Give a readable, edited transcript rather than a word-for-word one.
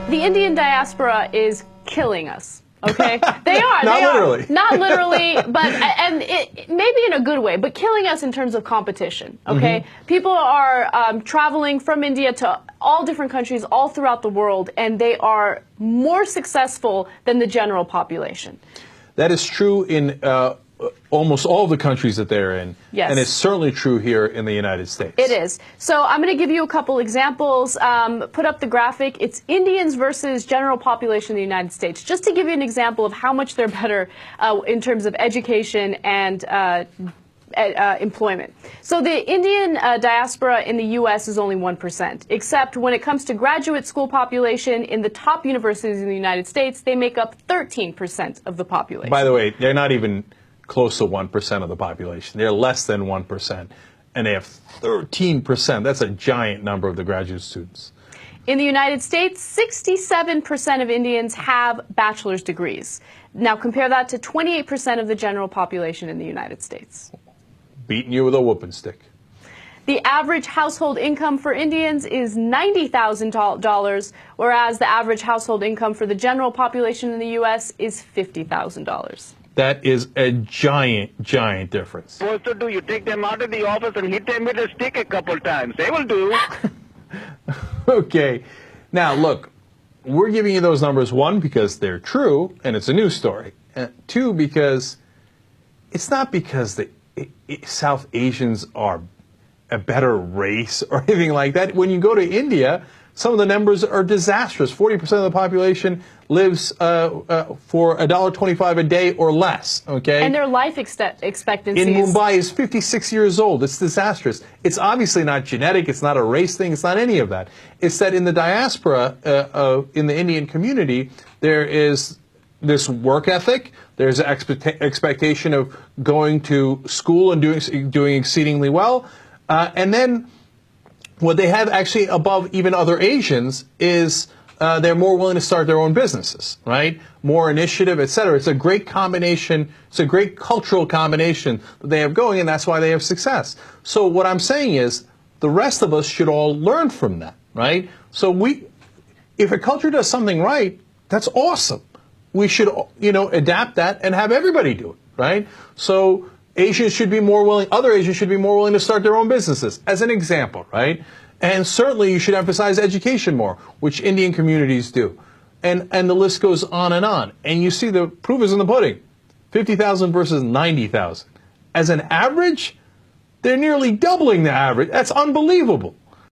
The Indian diaspora is killing us. Okay, they are. Not literally. Not literally, but and it maybe in a good way, but killing us in terms of competition. Okay, people are traveling from India to all different countries all throughout the world, and they are more successful than the general population. That is true in almost all the countries that they're in. Yes. And it's certainly true here in the United States. It is. So I'm going to give you a couple examples. Put up the graphic. It's Indians versus general population in the United States. Just to give you an example of how much they're better in terms of education and employment. So the Indian diaspora in the U.S. is only 1%, except when it comes to graduate school population in the top universities in the United States, they make up 13% of the population. By the way, they're not even close to 1% of the population. They're less than 1%, and they have 13%. That's a giant number of the graduate students. In the United States, 67% of Indians have bachelor's degrees. Now compare that to 28% of the general population in the United States. Beating you with a whooping stick. The average household income for Indians is $90,000, whereas the average household income for the general population in the U.S. is $50,000. That is a giant, giant difference. What to do? You take them out of the office and hit them with a stick a couple times. They will do. Okay. Now, look, we're giving you those numbers, one, because they're true, and it's a news story. Two, because it's not because the South Asians are a better race or anything like that. When you go to India, some of the numbers are disastrous. 40% of the population lives for $1.25 a day or less, okay? And their life expectancy in Mumbai is 56 years old. It's disastrous. It's obviously not genetic. It's not a race thing. It's not any of that. It's that in the diaspora, in the Indian community, there is this work ethic. There's an expectation of going to school and doing exceedingly well. And then what they have actually above even other Asians is they're more willing to start their own businesses, right? More initiative, et cetera. It's a great combination. It's a great cultural combination that they have going, and that's why they have success. So what I'm saying is the rest of us should all learn from that, right? So if a culture does something right, that's awesome. We should, adapt that and have everybody do it, right? So Asians should be more willing, other Asians should be more willing to start their own businesses, as an example, right? And certainly you should emphasize education more, which Indian communities do. And the list goes on. And you see the proof is in the pudding. 50,000 versus 90,000. As an average, they're nearly doubling the average. That's unbelievable.